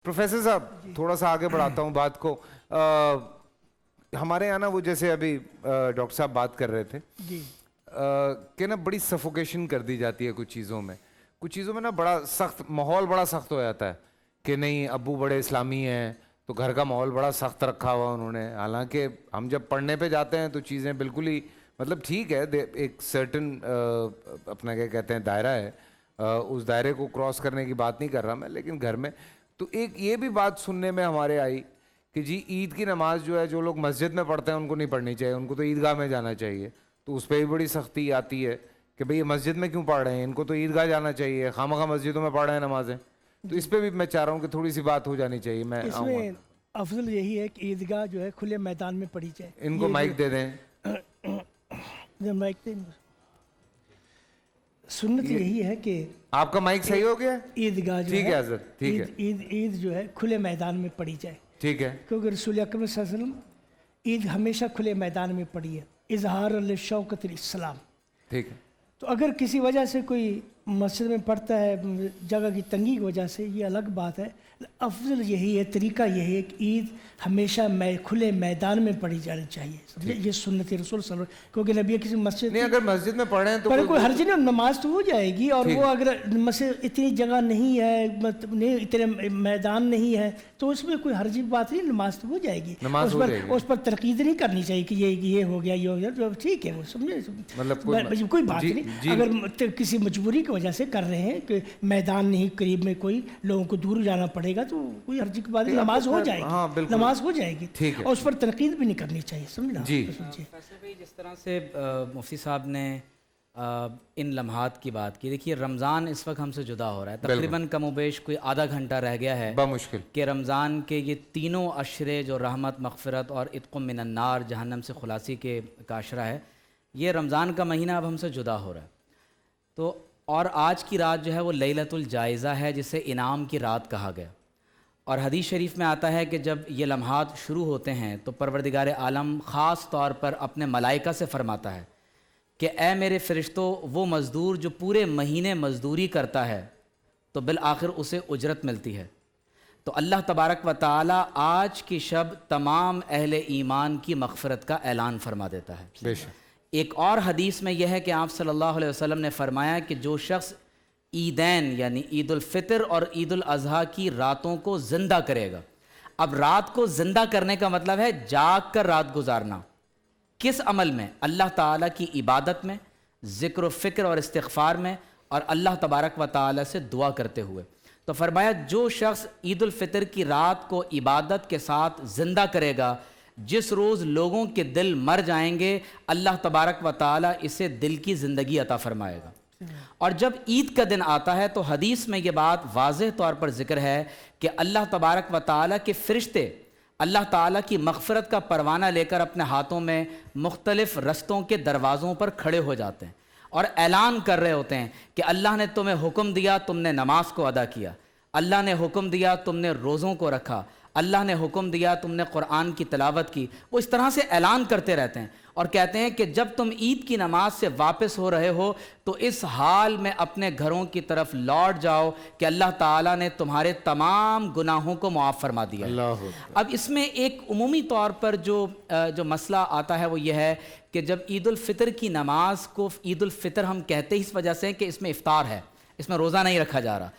Professor साहब थोड़ा सा आगे बढ़ाता हूँ बात को। हमारे यहाँ ना वो जैसे अभी डॉक्टर साहब बात कर रहे थे जी कि ना बड़ी सफोकेशन कर दी जाती है कुछ चीज़ों में ना बड़ा सख्त माहौल बड़ा सख्त हो जाता है कि नहीं अब्बू बड़े इस्लामी हैं तो घर का माहौल बड़ा सख्त रखा हुआ उन्होंने। हालांकि हम जब पढ़ने पे जाते हैं तो चीज़ें बिल्कुल ही मतलब ठीक है, एक सर्टन अपना क्या कहते हैं दायरा है, उस दायरे को क्रॉस करने की बात नहीं कर रहा मैं, लेकिन घर में तो एक ये भी बात सुनने में हमारे आई कि जी ईद की नमाज जो है जो लोग मस्जिद में पढ़ते हैं उनको नहीं पढ़नी चाहिए, उनको तो ईदगाह में जाना चाहिए। तो उस पर भी बड़ी सख्ती आती है कि भाई ये मस्जिद में क्यों पढ़ रहे हैं, इनको तो ईदगाह जाना चाहिए, खामखा मस्जिदों में पढ़ रहे हैं नमाजें। तो इस पर भी मैं चाह रहा हूँ कि थोड़ी सी बात हो जानी चाहिए। मैं इसमें अफजल यही है कि ईदगाह जो है खुले मैदान में पड़ी जाए। इनको माइक दे दें, माइक दे। सुन्नत यही है कि आपका माइक सही हो गया, ईदगाह जो ठीक है है हज़रत, ठीक है, ईद जो है खुले मैदान में पड़ी जाए, ठीक है, क्योंकि रसूल अकरम सल्लल्लाहु अलैहि वसल्लम ईद हमेशा खुले मैदान में पड़ी है, इजहार शौकत इस्लाम। ठीक है। तो अगर किसी वजह से कोई मस्जिद में पढ़ता है जगह की तंगी की वजह से, ये अलग बात है। अफजल यही है, तरीका यही है कि ईद हमेशा खुले मैदान में पढ़ी जानी चाहिए, समझे। ये सुन्नत रसूल सल्लल्लाहु अलैहि वसल्लम, क्योंकि नबी किसी मस्जिद नहीं अगर मस्जिद में पढ़े हैं तो पर कोई हर्ज नहीं, नमाज तो हो जाएगी। और वो अगर मस्जिद इतनी जगह नहीं है, मतलब नहीं इतने मैदान नहीं है, तो उसमें कोई हर्ज की बात नहीं, नमाज तो हो जाएगी। उस पर तनकीद नहीं करनी चाहिए कि ये हो गया, ये हो गया, तो ठीक है वो, समझे। मतलब कोई बात नहीं, अगर किसी मजबूरी की वजह से कर रहे हैं कि मैदान नहीं करीब में, कोई लोगों को दूर जाना पड़ेगा, तो कोई हर्ज की बात नहीं, नमाज हो जाएगी, नमाज हो जाएगी, और उस पर तनकीद भी नहीं करनी चाहिए, समझना। जी भाई, जिस तरह से मुफ्ती साहब ने इन लम्हात की बात की, देखिए रमज़ान इस वक्त हमसे जुदा हो रहा है, तकरीबन कमोबेश कोई आधा घंटा रह गया है बमुश्किल कि रमज़ान के ये तीनों अशरे जो रहमत, मग़फ़िरत और इत्क़ुम मिनन्नार, जहन्नम से खुलासी के अशरा है, ये रमज़ान का महीना अब हमसे जुदा हो रहा है। तो और आज की रात जो है वो लैलतुल जायज़ा है, जिसे इनाम की रात कहा गया। और हदीस शरीफ में आता है कि जब ये लम्हात शुरू होते हैं तो परवरदिगार आलम ख़ास तौर पर अपने मलाइका से फरमाता है कि ए मेरे फ़रिश्तों, वो मज़दूर जो पूरे महीने मज़दूरी करता है तो बिल आखिर उसे उजरत मिलती है। तो अल्लाह तबारक व ताला आज की शब तमाम अहले ईमान की मग़फ़िरत का ऐलान फरमा देता है। बेशक एक और हदीस में यह है कि आप सल्लल्लाहु अलैहि वसल्लम ने फरमाया कि जो शख्स ईदैन यानी ईद उल फ़ितर और ईद उल अज़हा की रातों को ज़िंदा करेगा। अब रात को ज़िंदा करने का मतलब है जाग कर रात गुजारना। किस अमल में? अल्लाह ताला की इबादत में, ज़िक्र फ़िक्र और इस्तिग़फ़ार में, और अल्लाह तबारक व ताला से दुआ करते हुए। तो फरमाया जो शख्स ईद उल फ़ितर की रात को इबादत के साथ ज़िंदा करेगा, जिस रोज़ लोगों के दिल मर जाएंगे, अल्लाह तबारक व ताला इसे दिल की ज़िंदगी अता फ़रमाएगा। और जब ईद का दिन आता है तो हदीस में ये बात वाज़ेह तौर पर ज़िक्र है कि अल्लाह तबारक व ताला के फ़रिश्ते अल्लाह ताला की मग़फ़िरत का परवाना लेकर अपने हाथों में मुख्तलिफ़ रस्तों के दरवाज़ों पर खड़े हो जाते हैं और ऐलान कर रहे होते हैं कि अल्लाह ने तुम्हें हुक्म दिया, तुमने नमाज को अदा किया, अल्लाह ने हुक्म दिया, तुमने रोज़ों को रखा, अल्लाह ने हुक्म दिया, तुमने कुरान की तिलावत की। वो इस तरह से ऐलान करते रहते हैं और कहते हैं कि जब तुम ईद की नमाज से वापस हो रहे हो तो इस हाल में अपने घरों की तरफ लौट जाओ कि अल्लाह ताला ने तुम्हारे तमाम गुनाहों को मुआफ़ फरमा दिया। अब इसमें एक उमूमी तौर पर जो मसला आता है वो ये है कि जब ईद उल फ़ितर की नमाज को ईद उल फ़ितर हम कहते ही इस वजह से कि इसमें इफ्तार है, इसमें रोज़ा नहीं रखा जा रहा,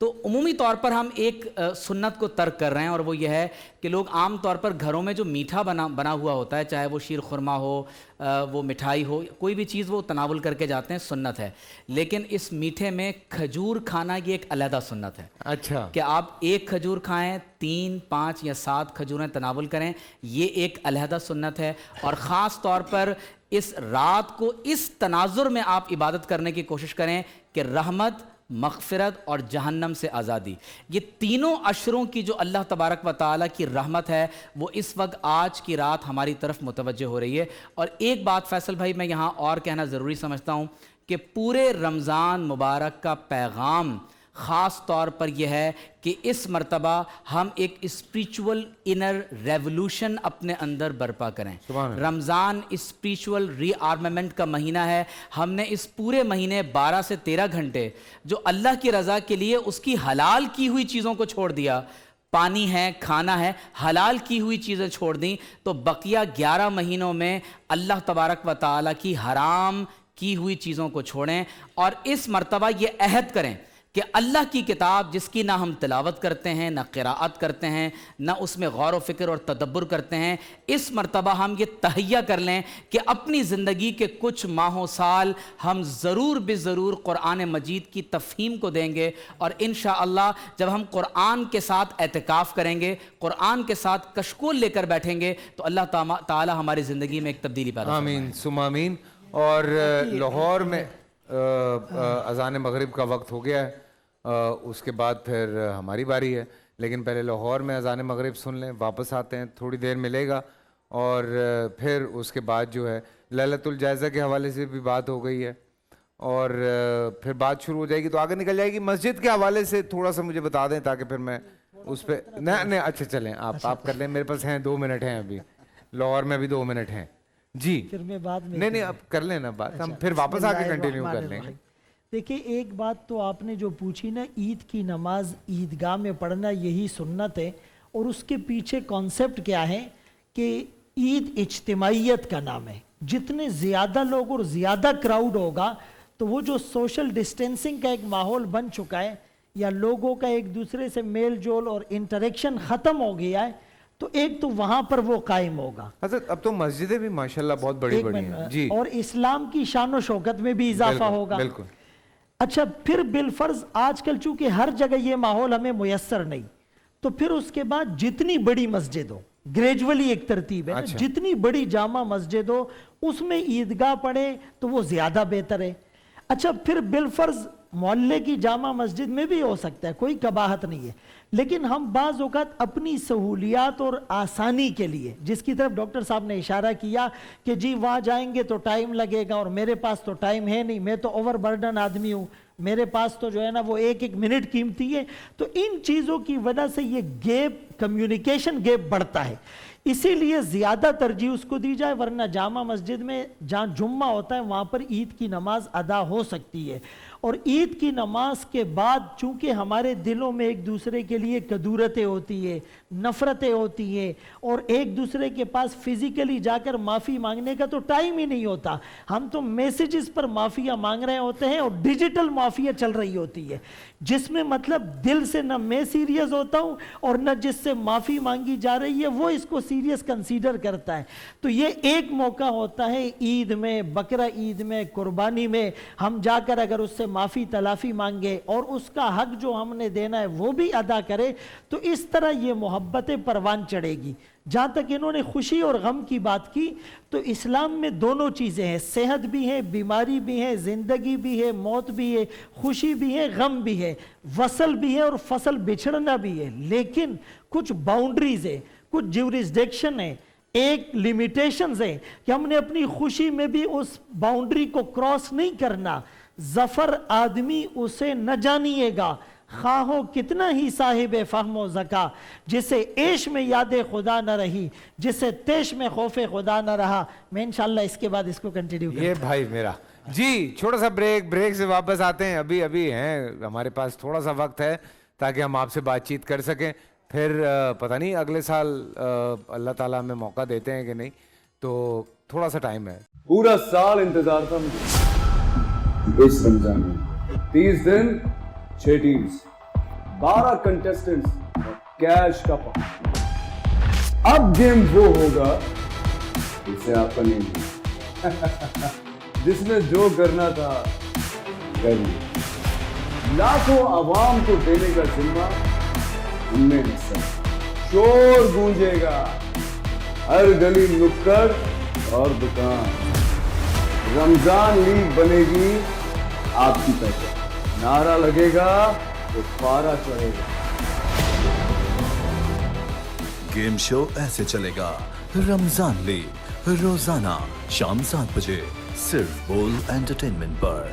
तो उमूमी तौर पर हम एक सुन्नत को तर्क कर रहे हैं, और वो ये है कि लोग आम तौर पर घरों में जो मीठा बना हुआ होता है, चाहे वो शीर खुरमा हो, वो मिठाई हो, कोई भी चीज़ वो तनावुल करके जाते हैं, सुन्नत है। लेकिन इस मीठे में खजूर खाना की एक अलहदा सुन्नत है। अच्छा, कि आप एक खजूर खाएं, 3, 5 या 7 खजूरें तनावुल करें, ये एक अलहदा सुन्नत है। और ख़ास तौर पर इस रात को इस तनाजुर में आप इबादत करने की कोशिश करें कि रहमत, मग़फ़िरत और जहन्नम से आज़ादी, ये तीनों अशरों की जो अल्लाह तबारक व ताला की रहमत है वो इस वक्त आज की रात हमारी तरफ मुतवज्जह हो रही है। और एक बात फैसल भाई मैं यहाँ और कहना ज़रूरी समझता हूँ कि पूरे रमज़ान मुबारक का पैगाम ख़ास तौर पर यह है कि इस मर्तबा हम एक स्पिरिचुअल इनर रेवोल्यूशन अपने अंदर बर्पा करें। रमज़ान स्पिरिचुअल रीआर्मामेंट का महीना है। हमने इस पूरे महीने 12 से 13 घंटे जो अल्लाह की रज़ा के लिए उसकी हलाल की हुई चीज़ों को छोड़ दिया, پانی ہے، کھانا ہے، حلال کی ہوئی چیزیں چھوڑ دیں تو بقیہ 11 مہینوں میں اللہ تبارک و تعالیٰ کی حرام کی ہوئی چیزوں کو چھوڑیں، اور اس مرتبہ یہ عہد کریں کہ اللہ کی کتاب جس کی نہ ہم تلاوت کرتے ہیں، نہ قراءت کرتے ہیں، نہ اس میں غور و فکر اور تدبر کرتے ہیں، اس مرتبہ ہم یہ تہیہ کر لیں کہ اپنی زندگی کے کچھ ماہ و سال ہم ضرور بضرور قرآن مجید کی تفہیم کو دیں گے، اور انشاءاللہ جب ہم قرآن کے ساتھ اعتکاف کریں گے، قرآن کے ساتھ کشکول لے کر بیٹھیں گے، تو اللہ تعالی ہماری زندگی میں ایک تبدیلی پیدا کرے. آمین ثم آمین. اور لاہور میں اذان مغرب کا وقت ہو گیا ہے، اس کے بعد پھر ہماری باری ہے، لیکن پہلے لاہور میں اذان مغرب سن لیں، واپس آتے ہیں، تھوڑی دیر ملے گا، اور پھر اس کے بعد جو ہے لیلۃ الجائزہ کے حوالے سے بھی بات ہو گئی ہے، اور پھر بات شروع ہو جائے گی تو آگے نکل جائے گی. مسجد کے حوالے سے تھوڑا سا مجھے بتا دیں تاکہ پھر میں اس پہ نہیں اچھا چلیں آپ کر لیں، میرے پاس ہیں 2 منٹ ہیں، ابھی لاہور میں ابھی 2 منٹ ہیں. جی پھر میں بعد میں نہیں اب کر لیں نا بات، ہم پھر واپس آ کے کنٹینیو کر لیں گے. دیکھیں ایک بات تو آپ نے جو پوچھی نا، عید کی نماز عیدگاہ میں پڑھنا یہی سنت ہے، اور اس کے پیچھے کانسیپٹ کیا ہے کہ عید اجتماعیت کا نام ہے. جتنے زیادہ لوگ اور زیادہ کراؤڈ ہوگا تو وہ جو سوشل ڈسٹینسنگ کا ایک ماحول بن چکا ہے، یا لوگوں کا ایک دوسرے سے میل جول اور انٹریکشن ختم ہو گیا ہے، تو ایک تو وہاں پر وہ قائم ہوگا. حضرت اب تو مسجدیں بھی ماشاءاللہ بہت بڑی بڑی ہیں جی، اور اسلام کی شان و شوکت میں بھی اضافہ ہوگا. بالکل. اچھا پھر بالفرض آج کل چونکہ ہر جگہ یہ ماحول ہمیں میسر نہیں، تو پھر اس کے بعد جتنی بڑی مسجد ہو، گریجولی ایک ترتیب ہے، جتنی بڑی جامع مسجد ہو اس میں عیدگاہ پڑے تو وہ زیادہ بہتر ہے. اچھا پھر بالفرض محلے کی جامع مسجد میں بھی ہو سکتا ہے، کوئی قباحت نہیں ہے، لیکن ہم بعض اوقات اپنی سہولیات اور آسانی کے لیے، جس کی طرف ڈاکٹر صاحب نے اشارہ کیا کہ جی وہاں جائیں گے تو ٹائم لگے گا، اور میرے پاس تو ٹائم ہے نہیں، میں تو اوور برڈن آدمی ہوں، میرے پاس تو جو ہے نا وہ ایک منٹ قیمتی ہے، تو ان چیزوں کی وجہ سے یہ گیپ، کمیونیکیشن گیپ بڑھتا ہے. اسی لیے زیادہ ترجیح اس کو دی جائے، ورنہ جامع مسجد میں جہاں جمعہ ہوتا ہے وہاں پر عید کی نماز ادا ہو سکتی ہے. اور عید کی نماز کے بعد چونکہ ہمارے دلوں میں ایک دوسرے کے لیے کدورتیں ہوتی ہیں، نفرتیں ہوتی ہیں، اور ایک دوسرے کے پاس فزیکلی جا کر معافی مانگنے کا تو ٹائم ہی نہیں ہوتا، ہم تو میسیجز پر معافیاں مانگ رہے ہوتے ہیں، اور ڈیجیٹل معافیاں چل رہی ہوتی ہے، جس میں مطلب دل سے نہ میں سیریس ہوتا ہوں اور نہ جس سے معافی مانگی جا رہی ہے وہ اس کو سیریس کنسیڈر کرتا ہے. تو یہ ایک موقع ہوتا ہے عید میں، بقرہ عید میں، قربانی میں، ہم جا کر اگر اس سے معافی تلافی مانگے اور اس کا حق جو ہم نے دینا ہے وہ بھی ادا کرے، تو اس طرح یہ محبت پروان چڑھے گی. جہاں تک انہوں نے خوشی اور غم کی بات کی، تو اسلام میں دونوں چیزیں ہیں، صحت بھی ہے، بیماری بھی ہے، زندگی بھی ہے، موت بھی ہے، خوشی بھی ہے، غم بھی ہے، وصل بھی ہے اور فصل بچھڑنا بھی ہے، لیکن کچھ باؤنڈریز ہیں، کچھ جیورسڈکشن ہے، ایک لیمیٹیشنز ہیں کہ ہم نے اپنی خوشی میں بھی اس باؤنڈری کو کراس نہیں کرنا. ظفر آدمی اسے نہ جانیے گا، خواہو کتنا ہی صاحب فہم و ذکا، جسے عیش میں یاد خدا نہ رہی، جسے تیش میں خوف خدا نہ رہا. میں انشاءاللہ اس کے بعد اس کو کنٹینیو کروں. یہ بھائی میرا جی چھوٹا سا بریک سے واپس آتے ہیں، ابھی ہیں ہمارے پاس تھوڑا سا وقت ہے تاکہ ہم آپ سے بات چیت کر سکیں. پھر پتہ نہیں اگلے سال اللہ تعالیٰ ہمیں موقع دیتے ہیں کہ نہیں، تو تھوڑا سا ٹائم ہے. پورا سال انتظار تھا مجھے اس رمضان میں، 30 دن 6 ٹیمز، 12 کنٹیسٹنٹس، کیش کا پاؤں. اب گیم وہ ہوگا جسے آپ کا نہیں جس میں جو کرنا تھا کر لیا. لاکھوں عوام کو دینے کا ذمہ ہم نے حصہ. شور گونجے گا ہر گلی نکڑ اور دکان. رمضان لیگ بنے گی آپ کی پہچان. نعرہ لگے گا تو پارا چڑھے گا. گیم شو ایسے چلے گا. رمضان لیگ روزانہ شام 7 بجے صرف بول انٹرٹینمنٹ پر.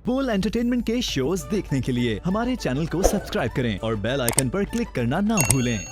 بول انٹرٹینمنٹ کے شوز دیکھنے کے لیے ہمارے چینل کو سبسکرائب کریں اور بیل آئیکن پر کلک کرنا نہ بھولیں.